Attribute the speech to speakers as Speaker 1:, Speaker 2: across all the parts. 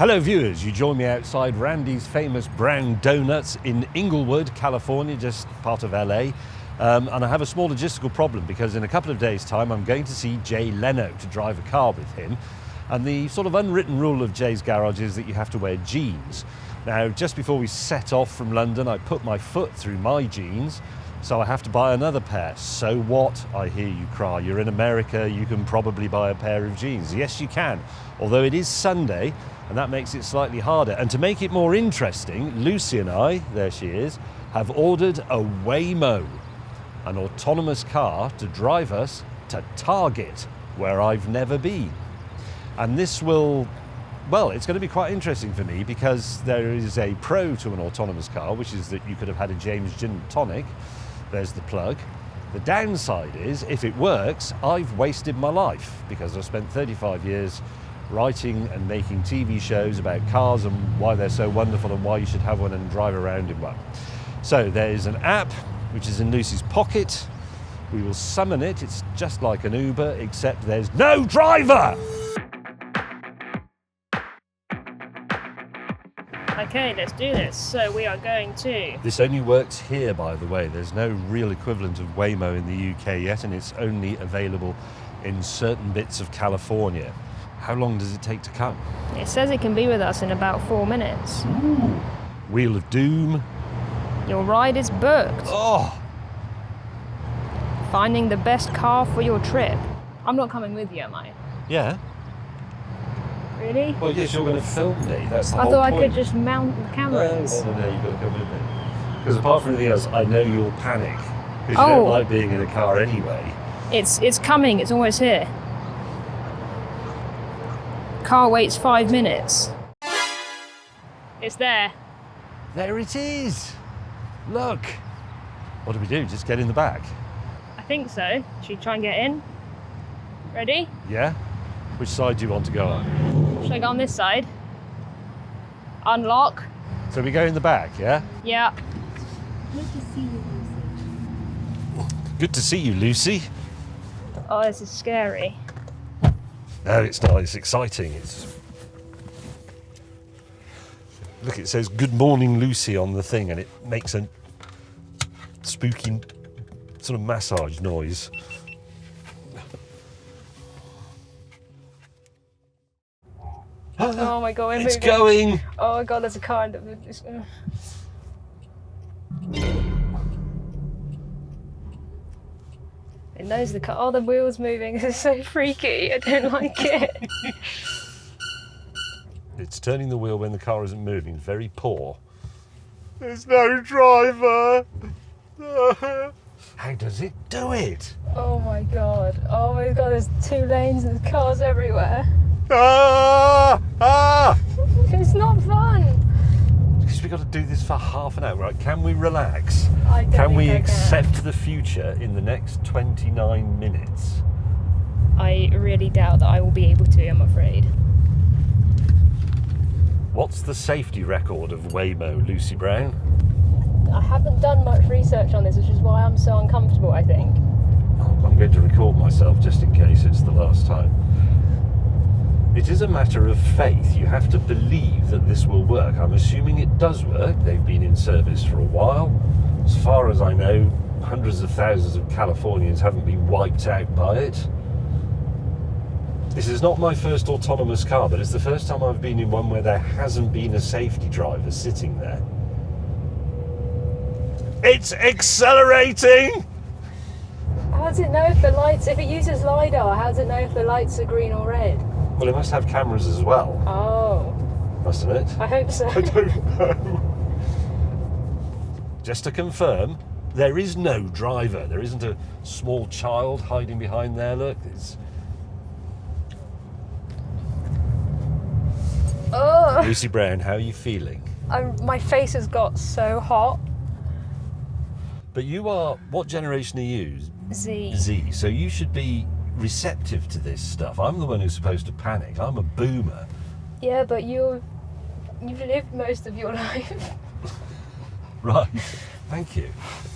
Speaker 1: Hello viewers, you join me outside Randy's famous Brown Donuts in Inglewood, California, just part of LA. And I have a small logistical problem because in a couple of days' time I'm going to see Jay Leno to drive a car with him. And the sort of unwritten rule of Jay's garage is that you have to wear jeans. Now, just before we set off from London, I put my foot through my jeans, so I have to buy another pair. So what? I hear you cry. You're in America, you can probably buy a pair of jeans. Yes, you can, although it is Sunday, and that makes it slightly harder. And to make it more interesting, Lucy and I, there she is, have ordered a Waymo, an autonomous car to drive us to Target, where I've never been. And this will, well, it's going to be quite interesting for me because there is a pro to an autonomous car, which is that you could have had a James Gin and Tonic. There's the plug. The downside is, if it works, I've wasted my life because I've spent 35 years writing and making TV shows about cars and why they're so wonderful and why you should have one and drive around in one. So there's an app which is in Lucy's pocket. We will summon it. It's just like an Uber, except there's no driver.
Speaker 2: Okay, let's do this. So we are going to...
Speaker 1: This only works here, by the way. There's no real equivalent of Waymo in the UK yet, and it's only available in certain bits of California. How long does it take to come?
Speaker 2: It says it can be with us in about 4 minutes.
Speaker 1: Ooh. Wheel of Doom.
Speaker 2: Your ride is booked.
Speaker 1: Oh!
Speaker 2: Finding the best car for your trip. I'm not coming with you, am I?
Speaker 1: Yeah.
Speaker 2: Really?
Speaker 1: Well, yes, you're going to film me. That's the
Speaker 2: I
Speaker 1: whole
Speaker 2: thought
Speaker 1: point.
Speaker 2: I could just mount the cameras.
Speaker 1: No, you've got to come with me. Because apart from anything else, I know you'll panic. Because you don't like being in a car anyway.
Speaker 2: It's coming. It's almost here. Car waits 5 minutes. It's there.
Speaker 1: There it is. Look. What do we do? Just get in the back?
Speaker 2: I think so. Should we try and get in? Ready?
Speaker 1: Yeah? Which side do you want to go on?
Speaker 2: Should I go on this side? Unlock.
Speaker 1: So we go in the back, yeah?
Speaker 2: Yeah.
Speaker 3: Good to see you, Lucy.
Speaker 1: Good to see you, Lucy.
Speaker 2: Oh, this is scary.
Speaker 1: No, it's not. It's exciting. Look, it says "Good morning, Lucy" on the thing, and it makes a spooky sort of massage noise.
Speaker 2: Oh my god, we're
Speaker 1: It's
Speaker 2: moving.
Speaker 1: going.
Speaker 2: Oh my god, there's a car in the... It knows the car. Oh, the wheel's moving. This is so freaky. I don't like it.
Speaker 1: It's turning the wheel when the car isn't moving. Very poor. There's no driver. How does it do it?
Speaker 2: Oh my god. Oh my god, there's 2 lanes and there's cars everywhere.
Speaker 1: Ah! Ah!
Speaker 2: It's not fun.
Speaker 1: Because we've got to do this for half an hour, right? Can we relax?
Speaker 2: I don't
Speaker 1: Can we
Speaker 2: think I
Speaker 1: accept the future in the next 29 minutes?
Speaker 2: I really doubt that I will be able to, I'm afraid.
Speaker 1: What's the safety record of Waymo, Lucy Brown?
Speaker 2: I haven't done much research on this, which is why I'm so uncomfortable, I think.
Speaker 1: I'm going to record myself just in case it's the last time. It is a matter of faith. You have to believe that this will work. I'm assuming it does work. They've been in service for a while. As far as I know, hundreds of thousands of Californians haven't been wiped out by it. This is not my first autonomous car, but it's the first time I've been in one where there hasn't been a safety driver sitting there. It's accelerating!
Speaker 2: How does it know if the lights, if it uses LiDAR, how does it know if the lights are green or red?
Speaker 1: Well, it must have cameras as well,
Speaker 2: Oh,
Speaker 1: mustn't it?
Speaker 2: I hope so.
Speaker 1: I don't know. Just to confirm, there is no driver. There isn't a small child hiding behind there. Look, it's...
Speaker 2: Oh,
Speaker 1: Lucy Brown, how are you feeling?
Speaker 2: my face has got so hot.
Speaker 1: But you are, what generation are you?
Speaker 2: Z.
Speaker 1: Z. So you should be receptive to this stuff. I'm the one who's supposed to panic. I'm a boomer.
Speaker 2: Yeah, but you've lived most of your life.
Speaker 1: Right. Thank you.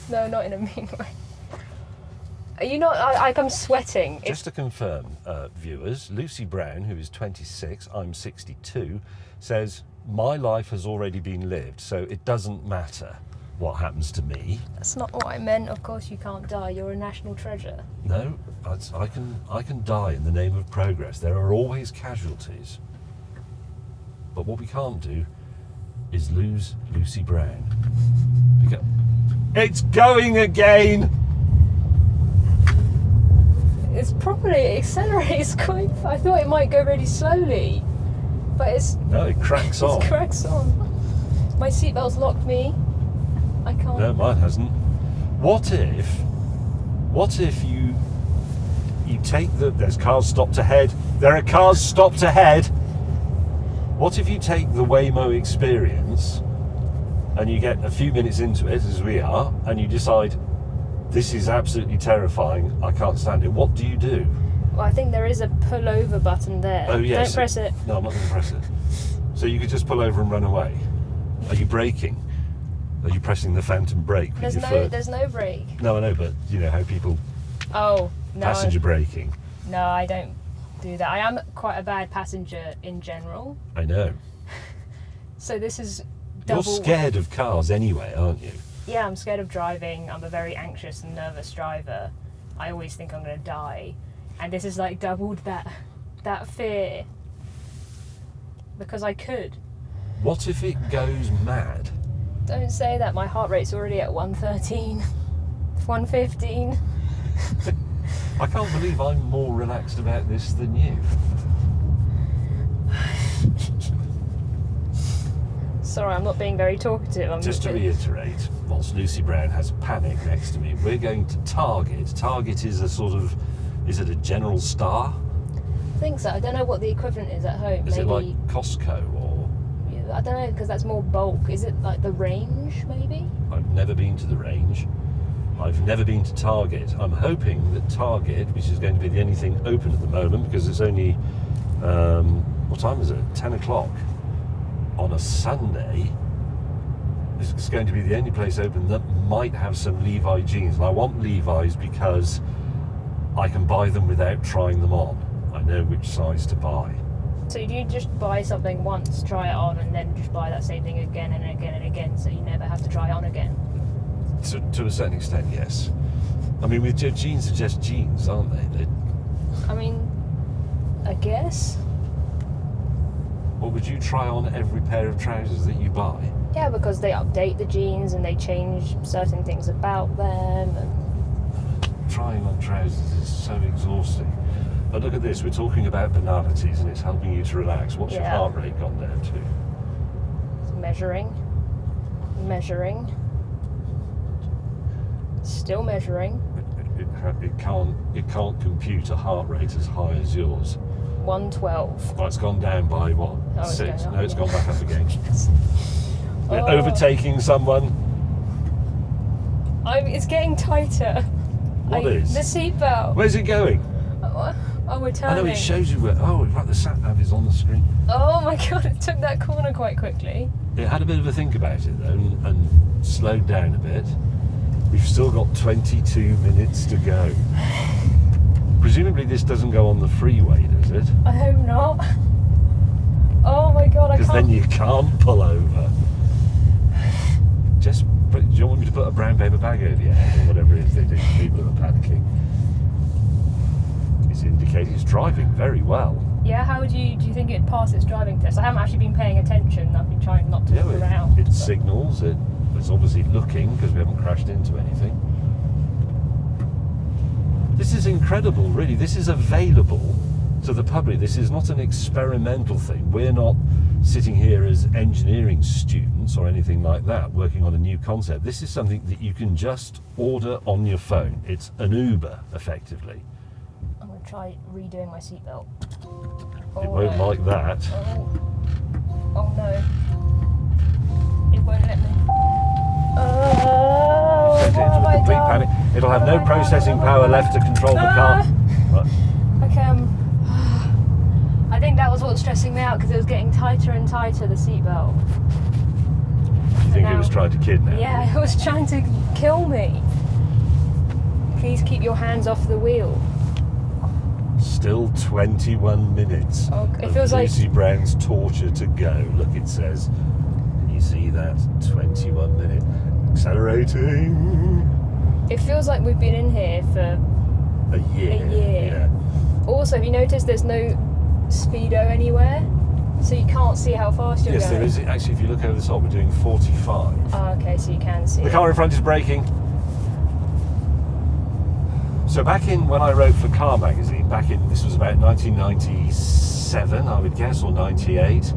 Speaker 2: No, not in a mean way. Are you not? I'm sweating.
Speaker 1: Just to confirm, viewers, Lucy Brown, who is 26, I'm 62, says, my life has already been lived, so it doesn't matter what happens to me.
Speaker 2: That's not what I meant. Of course you can't die. You're a national treasure.
Speaker 1: No, I can die in the name of progress. There are always casualties. But what we can't do is lose Lucy Brown. It's going again!
Speaker 2: It's properly accelerates quite. I thought it might go really slowly, but it's.
Speaker 1: No, it cracks on.
Speaker 2: It cracks on. My seatbelt's locked me. I can't.
Speaker 1: No, mine hasn't. What if you take there's cars stopped ahead. There are cars stopped ahead. What if you take the Waymo experience and you get a few minutes into it, as we are, and you decide, this is absolutely terrifying, I can't stand it. What do you do?
Speaker 2: Well, I think there is a pull over button there.
Speaker 1: Oh, yes.
Speaker 2: Don't press it.
Speaker 1: No, I'm not going to press it. So you could just pull over and run away. Are you braking? Are you pressing the phantom brake with your foot?
Speaker 2: There's no brake.
Speaker 1: No, I know, but you know how people
Speaker 2: Oh, no.
Speaker 1: passenger braking.
Speaker 2: No, I don't do that. I am quite a bad passenger in general.
Speaker 1: I know.
Speaker 2: So this is double.
Speaker 1: You're scared of cars anyway, aren't you?
Speaker 2: Yeah, I'm scared of driving. I'm a very anxious and nervous driver. I always think I'm going to die. And this is like doubled that fear. Because I could.
Speaker 1: What if it goes mad?
Speaker 2: Don't say that. My heart rate's already at 113. 115.
Speaker 1: I can't believe I'm more relaxed about this than you.
Speaker 2: Sorry, I'm not being very talkative.
Speaker 1: Just to reiterate, whilst Lucy Brown has Panic next to me, we're going to Target. Target is a sort of, is it a general star?
Speaker 2: I think so. I don't know what the equivalent is at home.
Speaker 1: Is
Speaker 2: Maybe,
Speaker 1: it like Costco or?
Speaker 2: I don't know, because that's more bulk. Is it like the Range, maybe?
Speaker 1: I've never been to the Range. I've never been to Target. I'm hoping that Target, which is going to be the only thing open at the moment, because it's only, what time is it? 10 o'clock on a Sunday. It's going to be the only place open that might have some Levi jeans. And I want Levi's because I can buy them without trying them on. I know which size to buy.
Speaker 2: So do you just buy something once, try it on, and then just buy that same thing again and again and again, so you never have to try it on again?
Speaker 1: To a certain extent, yes. I mean, with jeans are just jeans, aren't they?
Speaker 2: I mean, I guess.
Speaker 1: Or would you try on every pair of trousers that you buy?
Speaker 2: Yeah, because they update the jeans and they change certain things about them. And
Speaker 1: Trying on trousers is so exhausting. But look at this, we're talking about banalities and it's helping you to relax. What's your heart rate gone down to?
Speaker 2: Measuring. Still measuring.
Speaker 1: It can't compute a heart rate as high as yours.
Speaker 2: 112.
Speaker 1: Well, it's gone down by what?
Speaker 2: Oh, it's
Speaker 1: 6?
Speaker 2: going up,
Speaker 1: No, it's gone back up again. We're
Speaker 2: Oh.
Speaker 1: overtaking someone.
Speaker 2: It's getting tighter.
Speaker 1: What is?
Speaker 2: The seatbelt.
Speaker 1: Where's it going?
Speaker 2: Oh, we're
Speaker 1: I
Speaker 2: turning.
Speaker 1: know it shows you where. Oh, right, the sat nav is on the screen.
Speaker 2: Oh my god, it took that corner quite quickly.
Speaker 1: It had a bit of a think about it though and slowed down a bit. We've still got 22 minutes to go. Presumably this doesn't go on the freeway, does it?
Speaker 2: I hope not. Oh my god, I can't.
Speaker 1: Because then you can't pull over. Do you want me to put a brown paper bag over your head or whatever it is they do to people who are panicking? It's indicating it's driving very well.
Speaker 2: Yeah, do you think it'd pass its driving test? I haven't actually been paying attention. I've been trying not to look around.
Speaker 1: It signals. It's obviously looking because we haven't crashed into anything. This is incredible, really. This is available to the public. This is not an experimental thing. We're not sitting here as engineering students or anything like that, working on a new concept. This is something that you can just order on your phone. It's an Uber, effectively.
Speaker 2: I'm going to try redoing my seatbelt.
Speaker 1: It won't like that.
Speaker 2: Oh no. It won't let me. Oh,
Speaker 1: Set it
Speaker 2: what
Speaker 1: into
Speaker 2: have
Speaker 1: a
Speaker 2: I
Speaker 1: complete
Speaker 2: done?
Speaker 1: panic. It'll have no processing power left to control the car. Right.
Speaker 2: Okay, I think that was what's stressing me out because it was getting tighter and tighter, the seatbelt.
Speaker 1: Do you think it was trying to kidnap you?
Speaker 2: Yeah, it was trying to kill me. Please keep your hands off the wheel.
Speaker 1: Still 21 minutes
Speaker 2: Oh, it
Speaker 1: of
Speaker 2: feels like-
Speaker 1: Lucy Brown's torture to go. Look, it says. Can you see that? 21 minutes. Accelerating.
Speaker 2: It feels like we've been in here for
Speaker 1: A year.
Speaker 2: a year.
Speaker 1: Yeah.
Speaker 2: Also, have you noticed there's no speedo anywhere? So you can't see how fast you're
Speaker 1: Yes,
Speaker 2: going.
Speaker 1: there is. Actually, if you look over the top, we're doing 45.
Speaker 2: Oh, okay, so you can see
Speaker 1: The
Speaker 2: it.
Speaker 1: car in front is braking. So back in when I wrote for Car Magazine, this was about 1997, I would guess, or 98.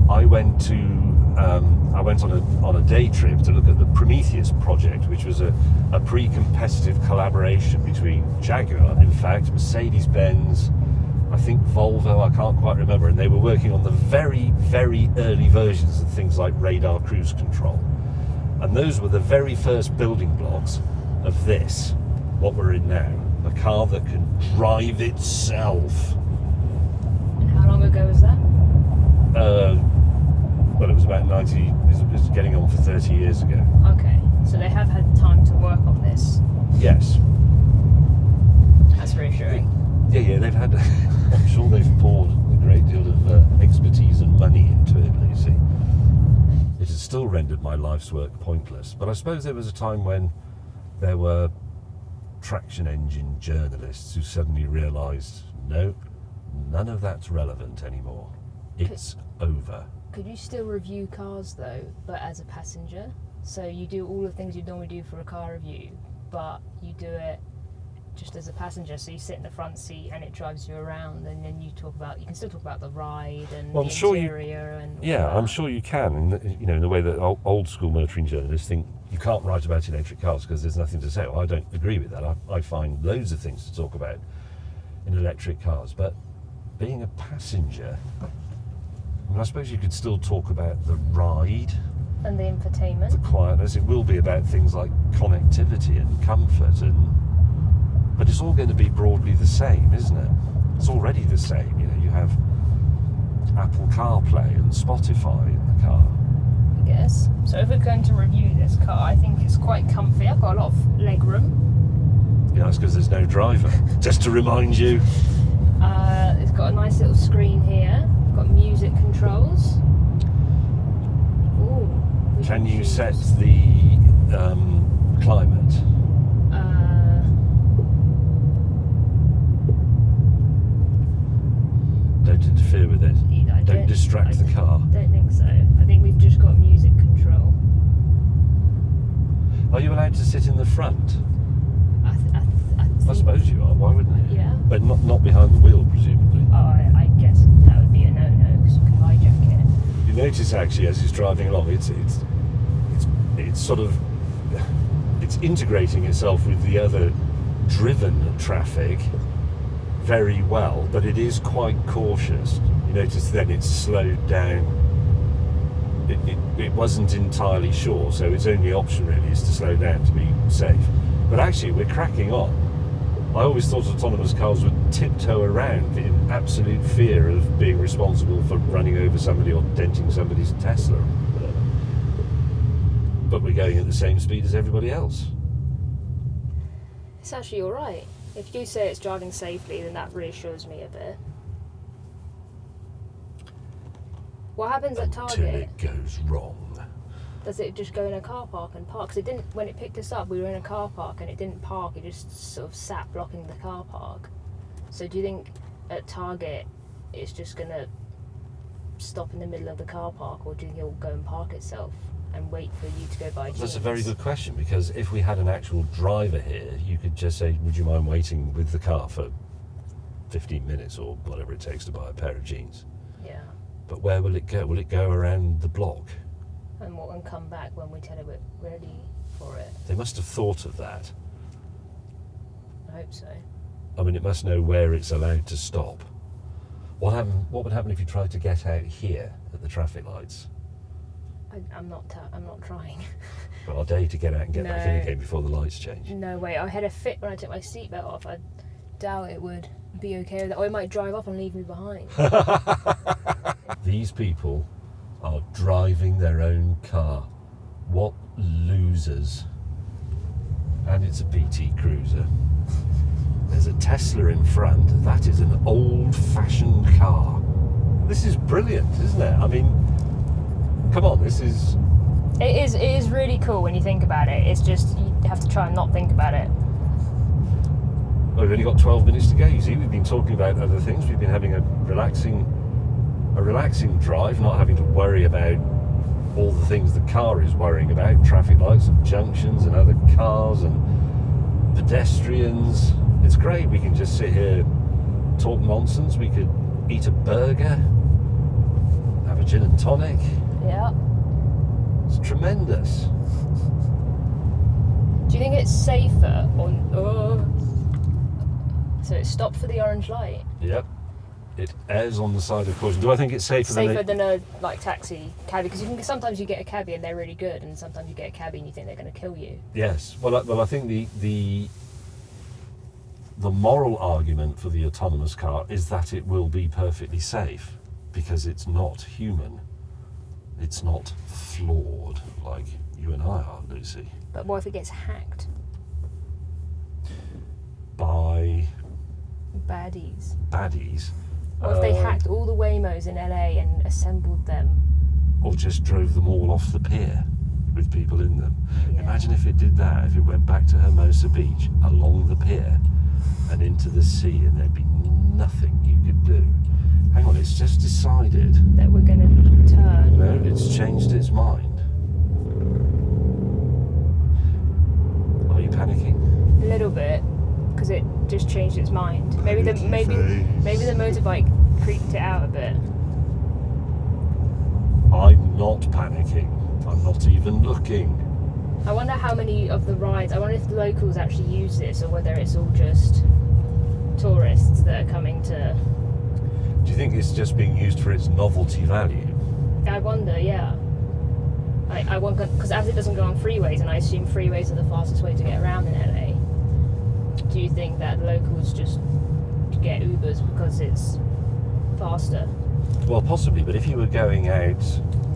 Speaker 1: I went on a day trip to look at the Prometheus project, which was a pre-competitive collaboration between Jaguar, in fact, Mercedes-Benz, I think Volvo, I can't quite remember, and they were working on the very, very early versions of things like radar cruise control. And those were the very first building blocks of this, what we're in now, a car that can drive itself.
Speaker 2: And how long ago was that?
Speaker 1: Well, it was about 90, it was getting on for 30 years ago.
Speaker 2: Okay, so they have had time to work on this.
Speaker 1: Yes.
Speaker 2: That's reassuring.
Speaker 1: Yeah, they've had, I'm sure they've poured a great deal of expertise and money into it, you see. It has still rendered my life's work pointless, but I suppose there was a time when there were traction engine journalists who suddenly realised, no, none of that's relevant anymore. It's over.
Speaker 2: Could you still review cars though, but as a passenger? So you do all the things you'd normally do for a car review, but you do it just as a passenger. So you sit in the front seat and it drives you around, and then you can still talk about the ride and
Speaker 1: Well,
Speaker 2: the
Speaker 1: I'm sure
Speaker 2: interior and all
Speaker 1: Yeah,
Speaker 2: that.
Speaker 1: I'm sure you can. In the way that old school motoring journalists think you can't write about electric cars because there's nothing to say. Well, I don't agree with that. I find loads of things to talk about in electric cars, but being a passenger, I suppose you could still talk about the ride,
Speaker 2: And the infotainment.
Speaker 1: the quietness. It will be about things like connectivity and comfort, but it's all going to be broadly the same, isn't it? It's already the same. You have Apple CarPlay and Spotify in the car.
Speaker 2: I guess. So if we're going to review this car, I think it's quite comfy. I've got a lot of leg room.
Speaker 1: Yeah, that's because there's no driver. Just to remind you.
Speaker 2: It's got a nice little screen here. Got music controls. Ooh. we
Speaker 1: Can you
Speaker 2: choose.
Speaker 1: set the climate? Don't interfere with it.
Speaker 2: I
Speaker 1: Don't distract the car.
Speaker 2: Don't think so. I think we've just got music control.
Speaker 1: Are you allowed to sit in the front?
Speaker 2: I think,
Speaker 1: I suppose you are. Why wouldn't you?
Speaker 2: Yeah.
Speaker 1: But not behind the wheel, presumably.
Speaker 2: Oh, I guess that would be a no-no because you could hijack it.
Speaker 1: You notice actually as it's driving along, it's sort of it's integrating itself with the other driven traffic very well, but it is quite cautious. You notice then it's slowed down. It wasn't entirely sure, so its only option really is to slow down to be safe. But actually, we're cracking on. I always thought autonomous cars would tiptoe around in absolute fear of being responsible for running over somebody or denting somebody's Tesla or whatever. But we're going at the same speed as everybody else.
Speaker 2: It's actually all right. If you say it's driving safely, then that reassures me a bit. What happens at
Speaker 1: Until
Speaker 2: Target?
Speaker 1: it goes wrong.
Speaker 2: Does it just go in a car park and park? 'Cause it didn't. When it picked us up, we were in a car park and it didn't park. It just sort of sat blocking the car park. So do you think at Target it's just gonna stop in the middle of the car park, or do you think it'll go and park itself and wait for you to go by?
Speaker 1: That's a very good question, because if we had an actual driver here, you could just say, would you mind waiting with the car for 15 minutes or whatever it takes to buy a pair of jeans?
Speaker 2: Yeah.
Speaker 1: But where will it go? Will it go around the block?
Speaker 2: And come back when we tell it we're ready for it.
Speaker 1: They must have thought of that.
Speaker 2: I hope so.
Speaker 1: I mean, it must know where it's allowed to stop. What would happen if you tried to get out here at the traffic lights?
Speaker 2: I'm not trying.
Speaker 1: Well, I'll dare you to get out and get back in
Speaker 2: No.
Speaker 1: again before the lights change.
Speaker 2: No way. I had a fit when I took my seatbelt off. I doubt it would be okay with that. Or it might drive off and leave me behind.
Speaker 1: These people are driving their own car. What losers. And it's a PT Cruiser. There's a Tesla in front. That is an old-fashioned car. This is brilliant, isn't it? I mean, come on, this is...
Speaker 2: It is really cool when you think about it. It's just, you have to try and not think about it.
Speaker 1: Well, we've only got 12 minutes to go. You see, we've been talking about other things. We've been having a relaxing drive, not having to worry about all the things the car is worrying about, traffic lights and junctions and other cars and pedestrians. It's great. We can just sit here, talk nonsense. We could eat a burger, have a gin and tonic.
Speaker 2: Yeah.
Speaker 1: It's tremendous.
Speaker 2: Do you think it's safer on... So it stopped for the orange light.
Speaker 1: Yep. It errs on the side of caution. Do I think it's safer
Speaker 2: than a taxi cabbie? Because sometimes you get a cabbie and they're really good, and sometimes you get a cabbie and you think they're going to kill you.
Speaker 1: Yes. Well, I think the moral argument for the autonomous car is that it will be perfectly safe because it's not human. It's not flawed like you and I are, Lucy.
Speaker 2: But what if it gets hacked?
Speaker 1: By...
Speaker 2: Baddies.
Speaker 1: Or
Speaker 2: Or if they hacked all the Waymos in LA and assembled them.
Speaker 1: Or just drove them all off the pier with people in them.
Speaker 2: Yeah.
Speaker 1: Imagine if it did that, if it went back to Hermosa Beach, along the pier and into the sea, and there'd be nothing you could do. Hang on, it's just decided.
Speaker 2: That we're going to turn.
Speaker 1: No, it's changed its mind. Are you panicking?
Speaker 2: A little bit, because it just changed its mind. Maybe the motorbike creeped it out a bit.
Speaker 1: I'm not panicking. I'm not even looking.
Speaker 2: I wonder how many of the rides, I wonder if the locals actually use this, or whether it's all just tourists that are coming to...
Speaker 1: Do you think it's just being used for its novelty value?
Speaker 2: I wonder, yeah. I wonder, because as it doesn't go on freeways, and I assume freeways are the fastest way to get around in LA, do you think that locals just get Ubers because it's faster?
Speaker 1: Well, possibly, but if you were going out...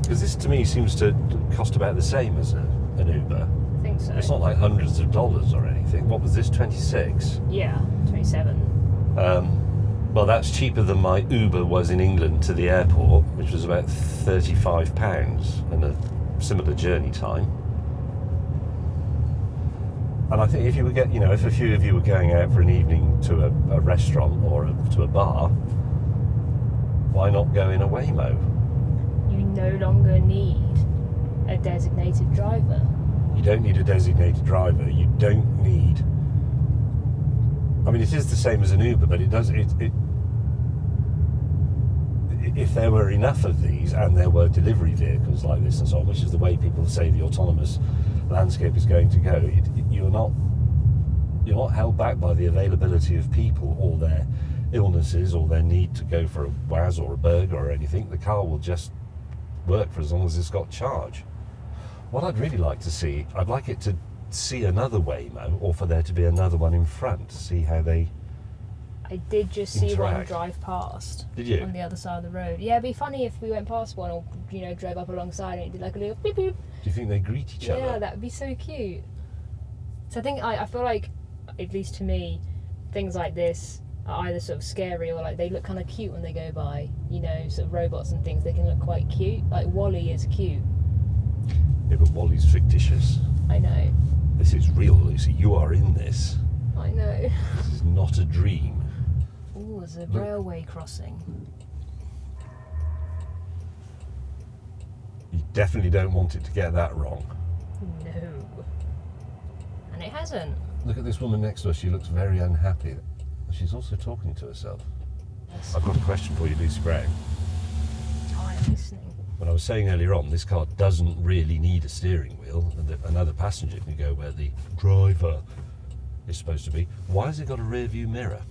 Speaker 1: Because this, to me, seems to cost about the same as an Uber.
Speaker 2: I think so.
Speaker 1: It's not like hundreds of dollars or anything. What was this, 26?
Speaker 2: Yeah, 27.
Speaker 1: Well, that's cheaper than my Uber was in England to the airport, which was about £35 and a similar journey time. And I think if you were if a few of you were going out for an evening to a restaurant or to a bar, why not go in a Waymo?
Speaker 2: You no longer need a designated driver.
Speaker 1: You don't need a designated driver. You don't need... I mean, it is the same as an Uber, but it does... If there were enough of these and there were delivery vehicles like this and so on, which is the way people say the autonomous landscape is going to go, you're not held back by the availability of people or their illnesses or their need to go for a Waz or a burger or anything. The car will just work for as long as it's got charge. What I'd really like to see, I'd like it to see another Waymo, or for there to be another one in front to see how they
Speaker 2: I did just see one
Speaker 1: interact.
Speaker 2: drive past.
Speaker 1: Did you?
Speaker 2: On the other side of the road. Yeah, it'd be funny if we went past one or drove up alongside and it did like a little beep beep.
Speaker 1: Do you think they greet each other?
Speaker 2: Yeah, that would be so cute. So I think I feel like, at least to me, things like this are either sort of scary or like they look kind of cute when they go by. Sort of robots and things, they can look quite cute. Like WALL-E is cute.
Speaker 1: Yeah, but WALL-E's fictitious.
Speaker 2: I know.
Speaker 1: This is real, Lucy. You are in this.
Speaker 2: I know.
Speaker 1: This is not a dream.
Speaker 2: Oh, there's a
Speaker 1: Look.
Speaker 2: railway crossing.
Speaker 1: You definitely don't want it to get that wrong.
Speaker 2: No. And it hasn't.
Speaker 1: Look at this woman next to us. She looks very unhappy. She's also talking to herself.
Speaker 2: Yes.
Speaker 1: I've got a question for you, Lucy Brown.
Speaker 2: Oh, I'm listening.
Speaker 1: When I was saying earlier on, this car doesn't really need a steering wheel, and another passenger can go where the driver is supposed to be. Why has it got a rear view mirror?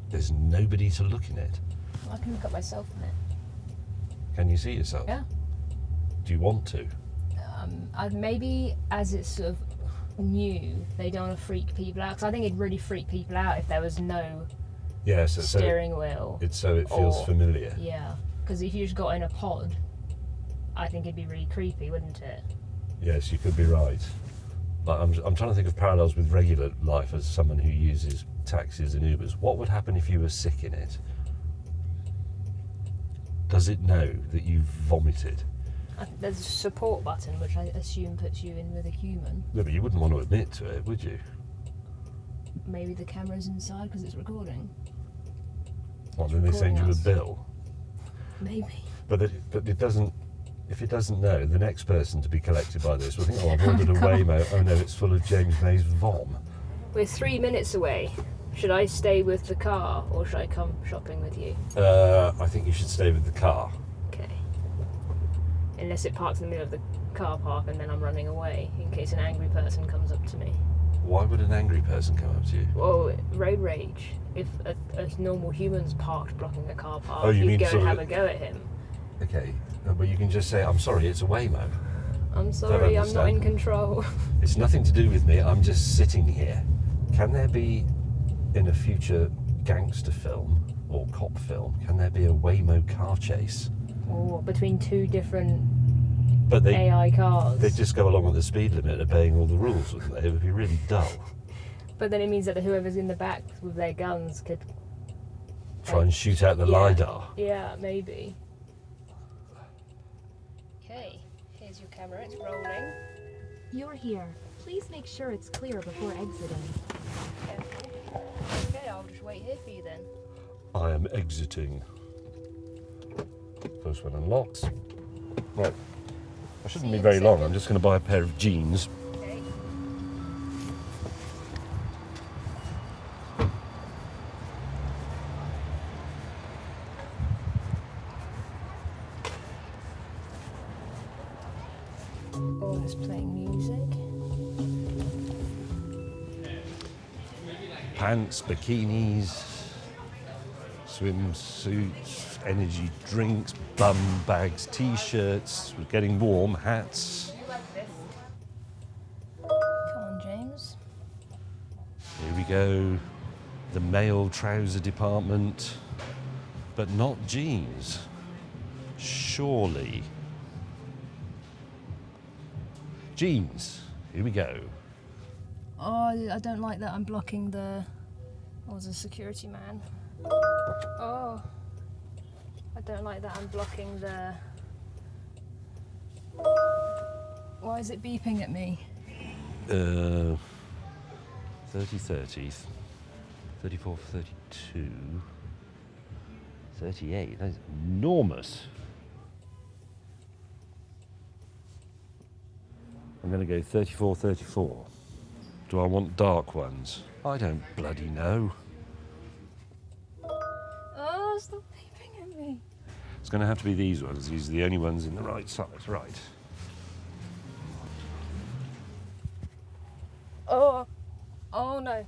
Speaker 1: There's nobody to look in it.
Speaker 2: I can look at myself in it.
Speaker 1: Can you see yourself?
Speaker 2: Yeah.
Speaker 1: Do you want to?
Speaker 2: Maybe as it's sort of new, they don't want to freak people out. Because I think it'd really freak people out if there was no
Speaker 1: Yes.
Speaker 2: steering wheel.
Speaker 1: It feels
Speaker 2: or-
Speaker 1: familiar.
Speaker 2: Yeah. Because if you just got in a pod, I think it'd be really creepy, wouldn't it?
Speaker 1: Yes, you could be right. Like I'm trying to think of parallels with regular life as someone who uses taxis and Ubers. What would happen if you were sick in it? Does it know that you've vomited?
Speaker 2: There's a support button, which I assume puts you in with a human.
Speaker 1: No, but you wouldn't want to admit to it, would you?
Speaker 2: Maybe the camera's inside because it's recording.
Speaker 1: What, then they send you a
Speaker 2: recording us.
Speaker 1: bill?
Speaker 2: Maybe.
Speaker 1: But it doesn't. If it doesn't know, the next person to be collected by this will think, oh, I've ordered a Waymo. Oh no, it's full of James May's vom.
Speaker 2: We're 3 minutes away. Should I stay with the car or should I come shopping with you?
Speaker 1: I think you should stay with the car.
Speaker 2: Okay. Unless it parks in the middle of the car park and then I'm running away in case an angry person comes up to me.
Speaker 1: Why would an angry person come up to you?
Speaker 2: Well, road rage. If a normal human's parked blocking a car park,
Speaker 1: Oh, you
Speaker 2: you'd
Speaker 1: mean
Speaker 2: go
Speaker 1: sort
Speaker 2: and
Speaker 1: of-
Speaker 2: have a go at him.
Speaker 1: Okay, but you can just say, I'm sorry, it's a Waymo.
Speaker 2: I'm sorry, I'm not in
Speaker 1: understand.
Speaker 2: control.
Speaker 1: It's nothing to do with me, I'm just sitting here. Can there be, in a future gangster film or cop film, can there be a Waymo car chase?
Speaker 2: Or between two different
Speaker 1: But
Speaker 2: AI cars.
Speaker 1: they'd just go along with the speed limit, obeying all the rules, wouldn't they? It would be really dull.
Speaker 2: But then it means that whoever's in the back with their guns could...
Speaker 1: Try and shoot out the
Speaker 2: Yeah.
Speaker 1: LiDAR.
Speaker 2: Yeah, maybe. Okay, here's your camera, it's rolling.
Speaker 3: You're here. Please make sure it's clear before exiting.
Speaker 2: Careful. Okay, I'll just wait here for you then.
Speaker 1: I am exiting. First one unlocks. Right. I shouldn't
Speaker 2: See
Speaker 1: be
Speaker 2: you in
Speaker 1: very
Speaker 2: a
Speaker 1: long.
Speaker 2: second.
Speaker 1: I'm just going to buy a pair of jeans.
Speaker 2: Okay. Oh, it's playing music.
Speaker 1: Pants, bikinis, swimsuits, energy drinks, bum bags, t-shirts. We're getting warm. Hats.
Speaker 2: Come on, James.
Speaker 1: Here we go. The male trouser department, but not jeans. Surely. Jeans. Here we go.
Speaker 2: Oh, I don't like that I'm blocking the... Oh, there's a security man. Oh. I don't like that I'm blocking the... Why is it beeping at me?
Speaker 1: 30, 30, 34, 32, 38. That's enormous. I'm going to go 34, 34. Do I want dark ones? I don't bloody know.
Speaker 2: Oh, stop beeping at me.
Speaker 1: It's going to have to be these ones. These are the only ones in the right size. Right.
Speaker 2: Oh. Oh, no.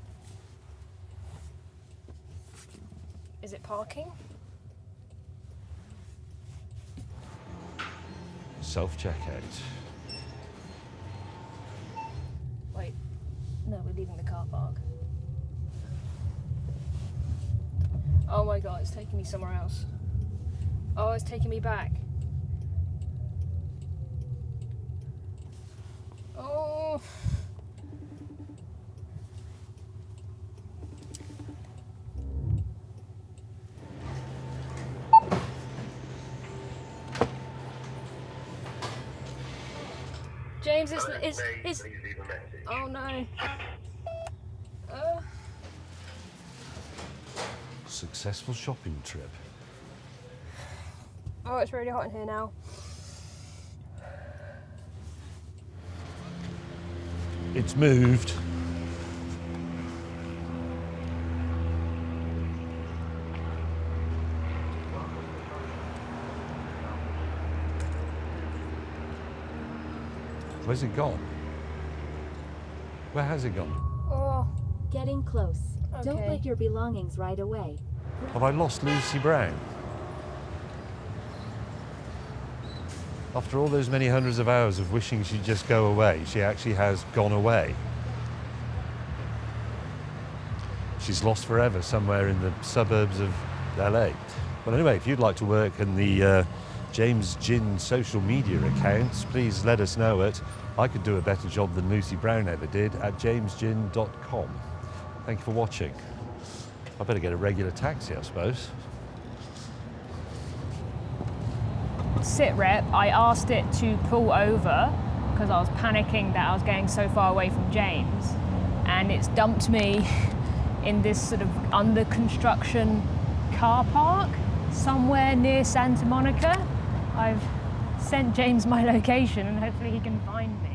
Speaker 2: Is it parking?
Speaker 1: Self-checkout.
Speaker 2: Wait. No, we're leaving the car park. Oh my god, it's taking me somewhere else. Oh, it's taking me back. Oh. James, it's oh no.
Speaker 1: Successful shopping trip.
Speaker 2: Oh, it's really hot in here now.
Speaker 1: It's moved. Where's it gone? Where has it gone?
Speaker 2: Oh,
Speaker 3: Getting close. Don't
Speaker 2: Okay.
Speaker 3: let your belongings right away.
Speaker 1: Have I lost Lucy Brown? After all those many hundreds of hours of wishing she'd just go away, she actually has gone away. She's lost forever somewhere in the suburbs of LA. Well, anyway, if you'd like to work in the James Gin social media accounts, please let us know it. I could do a better job than Lucy Brown ever did at jamesgin.com. Thank you for watching. I better get a regular taxi, I suppose.
Speaker 2: Sit rep, I asked it to pull over because I was panicking that I was getting so far away from James, and it's dumped me in this sort of under construction car park somewhere near Santa Monica. I've sent James my location and hopefully he can find me.